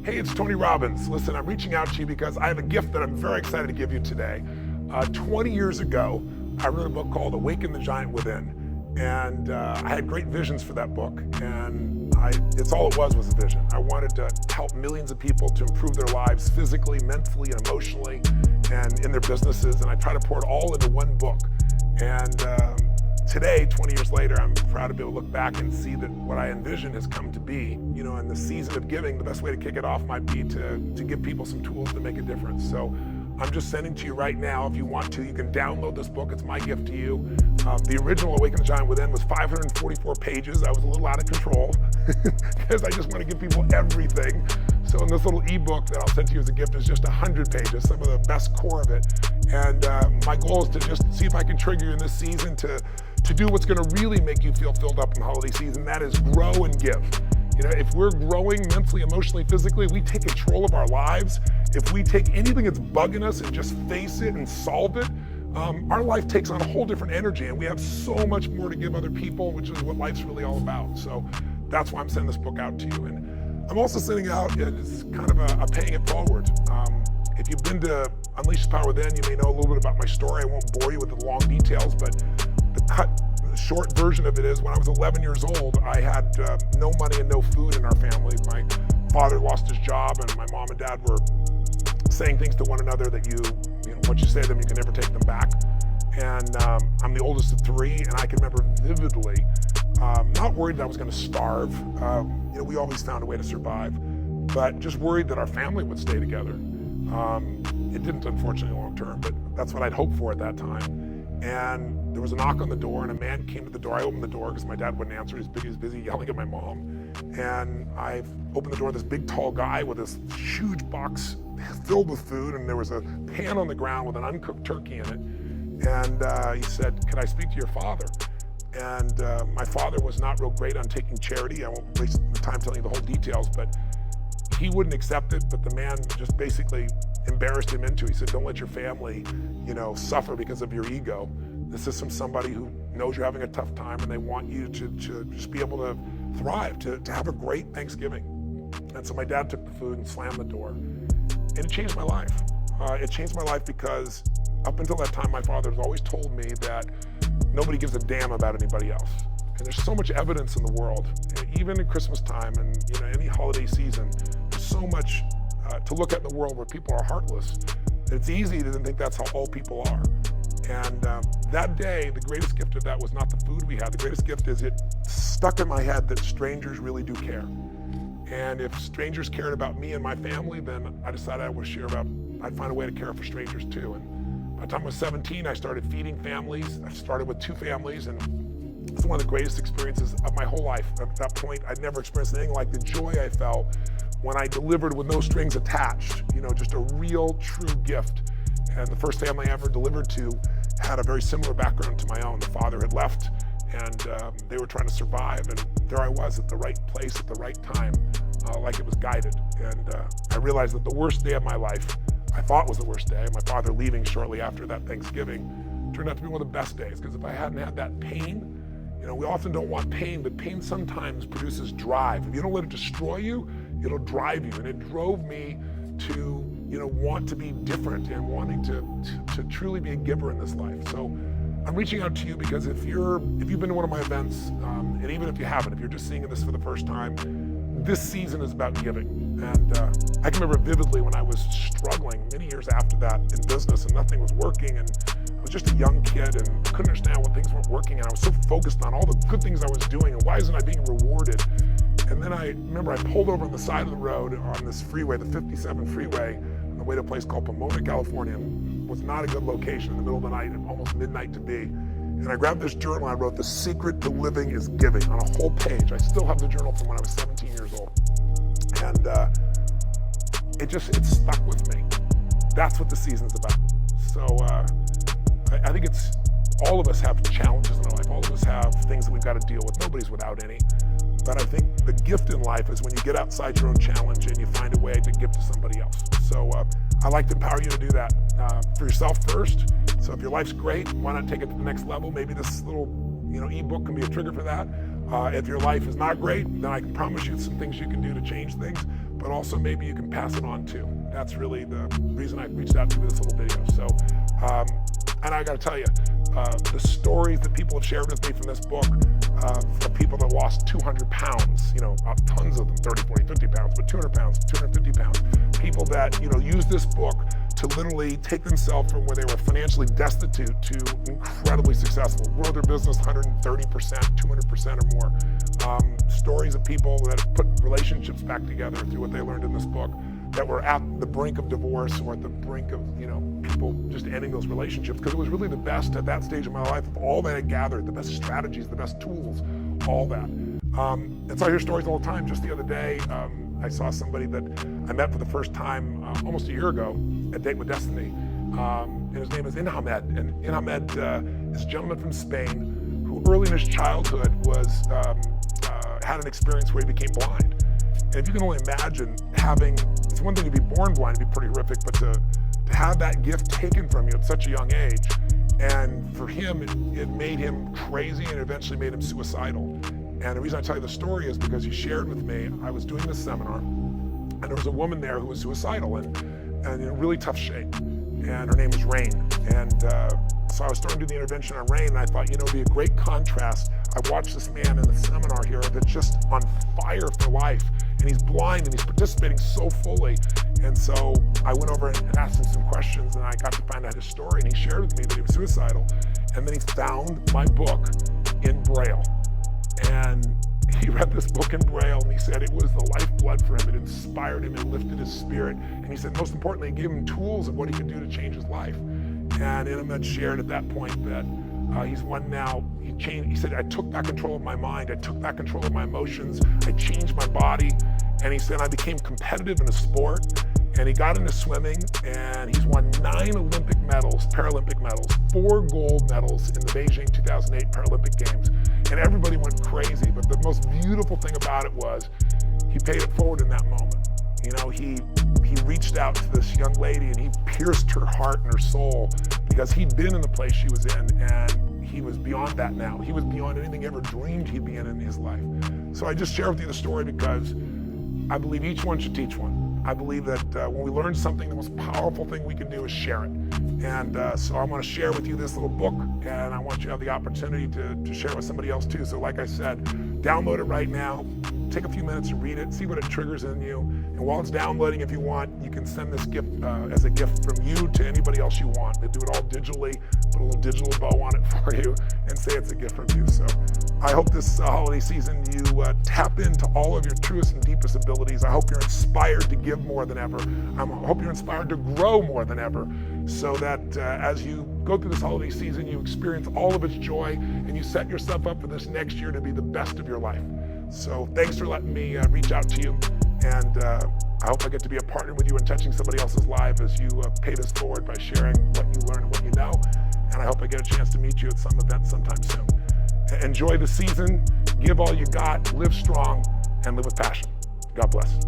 Hey, it's Tony Robbins. Listen, I'm reaching out to you because I have a gift that I'm very excited to give you today. 20 years ago, I wrote a book called Awaken the Giant Within. And I had great visions for that book. And it's all it was a vision. I wanted to help millions of people to improve their lives physically, mentally, and emotionally, and in their businesses. And I try to pour it all into one book. And today, 20 years later, I'm proud to be able to look back and see that what I envisioned has come to be. You know, in the season of giving, the best way to kick it off might be to give people some tools to make a difference. So I'm just sending to you right now. If you want to, you can download this book. It's my gift to you. The original Awaken the Giant Within was 544 pages. I was a little out of control because I just want to give people everything. So in this little ebook that I'll send to you as a gift is just 100 pages, some of the best core of it. And my goal is to just see if I can trigger you in this season to do what's going to really make you feel filled up in the holiday season. That is grow and give. You know, if we're growing mentally, emotionally, physically, we take control of our lives. If we take anything that's bugging us and just face it and solve it, our life takes on a whole different energy, and we have so much more to give other people, which is what life's really all about. So that's why I'm sending this book out to you. And I'm also sending out, it's kind of a paying it forward. If you've been to Unleash the Power Within, you may know a little bit about my story. I won't bore you with the long details, but the short version of it is when I was 11 years old, I had no money and no food in our family. My father lost his job, and my mom and dad were saying things to one another that you know, once you say them, you can never take them back. And I'm the oldest of three, and I can remember vividly, not worried that I was going to starve. You know, we always found a way to survive, but just worried that our family would stay together. It didn't, unfortunately, long term, but that's what I'd hoped for at that time. And there was a knock on the door, and a man came to the door. I opened the door because my dad wouldn't answer. He was busy yelling at my mom. And I opened the door, this big, tall guy with this huge box filled with food, and there was a pan on the ground with an uncooked turkey in it. And he said, "Can I speak to your father?" And my father was not real great on taking charity. I won't waste the time telling you the whole details, but he wouldn't accept it, but the man just basically embarrassed him into it. He said, "Don't let your family, you know, suffer because of your ego. This is from somebody who knows you're having a tough time, and they want you to just be able to thrive, to have a great Thanksgiving." And so my dad took the food and slammed the door, and it changed my life. It changed my life because up until that time, my father has always told me that nobody gives a damn about anybody else. And there's so much evidence in the world, even at Christmas time and, you know, any holiday season, there's so much to look at in the world where people are heartless. It's easy to think that's how all people are. And that day, the greatest gift of that was not the food we had. The greatest gift is it stuck in my head that strangers really do care. And if strangers cared about me and my family, then I decided I'd find a way to care for strangers too. And by the time I was 17, I started feeding families. I started with 2 families, and it's one of the greatest experiences of my whole life. At that point, I'd never experienced anything like the joy I felt when I delivered with no strings attached, you know, just a real, true gift. And the first family I ever delivered to had a very similar background to my own. The father had left, and they were trying to survive, and there I was at the right place at the right time, like it was guided. And I realized that the worst day of my life, I thought was the worst day, my father leaving shortly after that Thanksgiving, turned out to be one of the best days, because if I hadn't had that pain, you know, we often don't want pain, but pain sometimes produces drive. If you don't let it destroy you, it'll drive you. And it drove me to, you know, want to be different and wanting to truly be a giver in this life. So I'm reaching out to you because if you've been to one of my events, and even if you haven't, if you're just seeing this for the first time, this season is about giving. And I can remember vividly when I was struggling many years after that in business and nothing was working, and I was just a young kid and couldn't understand why things weren't working, and I was so focused on all the good things I was doing and why isn't I being rewarded. And then I remember I pulled over on the side of the road on this freeway, the 57 freeway, on the way to a place called Pomona, California. It was not a good location in the middle of the night, almost midnight to be. And I grabbed this journal and I wrote, "The secret to living is giving," on a whole page. I still have the journal from when I was 17 years old. And it stuck with me. That's what the season's about. So I think all of us have challenges in our life. All of us have things that we've got to deal with. Nobody's without any. But I think the gift in life is when you get outside your own challenge and you find a way to give to somebody else. So I like to empower you to do that for yourself first. So if your life's great, why not take it to the next level? Maybe this little, you know, ebook can be a trigger for that. If your life is not great, then I can promise you some things you can do to change things. but also maybe you can pass it on too. That's really the reason I reached out to you with this little video. So, and I got to tell you, the stories that people have shared with me from this book, for people that lost 200 pounds, tons of them, 30, 40, 50 pounds, but 200 pounds, 250 pounds, people that, use this book to literally take themselves from where they were financially destitute to incredibly successful, grow their business 130%, 200% or more. Stories of people that have put relationships back together through what they learned in this book, that were at the brink of divorce or at the brink of, people just ending those relationships, because it was really the best at that stage of my life of all that I gathered, the best strategies, the best tools, all that. And so I hear stories all the time. Just the other day, I saw somebody that I met for the first time almost a year ago at Date with Destiny, and his name is Inhamed. And Inhamed is a gentleman from Spain who early in his childhood was had an experience where he became blind. And if you can only imagine it's one thing to be born blind, it'd be pretty horrific, but to have that gift taken from you at such a young age, and for him, it made him crazy and eventually made him suicidal. And the reason I tell you the story is because he shared with me, I was doing this seminar, and there was a woman there who was suicidal and in really tough shape, and her name was Rain. And so I was starting to do the intervention on Rain, and I thought, it'd be a great contrast. I watched this man in the seminar here that's just on fire for life, and he's blind and he's participating so fully. And so I went over and asked him some questions, and I got to find out his story, and he shared with me that he was suicidal. And then he found my book in Braille. And he read this book in Braille, and he said it was the lifeblood for him. It inspired him, it lifted his spirit. And he said, most importantly, it gave him tools of what he could do to change his life. And Inhamed shared at that point that he's one now. He said, I took back control of my mind, I took back control of my emotions, I changed my body. And he said, I became competitive in a sport. And he got into swimming, and he's won 9 Olympic medals, Paralympic medals, 4 gold medals in the Beijing 2008 Paralympic Games. And everybody went crazy, but the most beautiful thing about it was he paid it forward in that moment. He reached out to this young lady, and he pierced her heart and her soul, because he'd been in the place she was in, and he was beyond that now. He was beyond anything he ever dreamed he'd be in his life. So I just share with you the story because I believe each one should teach one. I believe that when we learn something, the most powerful thing we can do is share it. And so I want to share with you this little book, and I want you to have the opportunity to share it with somebody else too. So like I said, download it right now. Take a few minutes and read it, see what it triggers in you. And while it's downloading, if you want, you can send this gift as a gift from you to anybody else you want. They do it all digitally, put a little digital bow on it for you, and say it's a gift from you. So I hope this holiday season you tap into all of your truest and deepest abilities. I hope you're inspired to give more than ever. I hope you're inspired to grow more than ever, so that as you go through this holiday season, you experience all of its joy, and you set yourself up for this next year to be the best of your life. So thanks for letting me reach out to you, and I hope I get to be a partner with you in touching somebody else's life as you pay this forward by sharing what you learn and what you know. And I hope I get a chance to meet you at some event sometime soon. Enjoy the season, give all you got, live strong, and live with passion. God bless.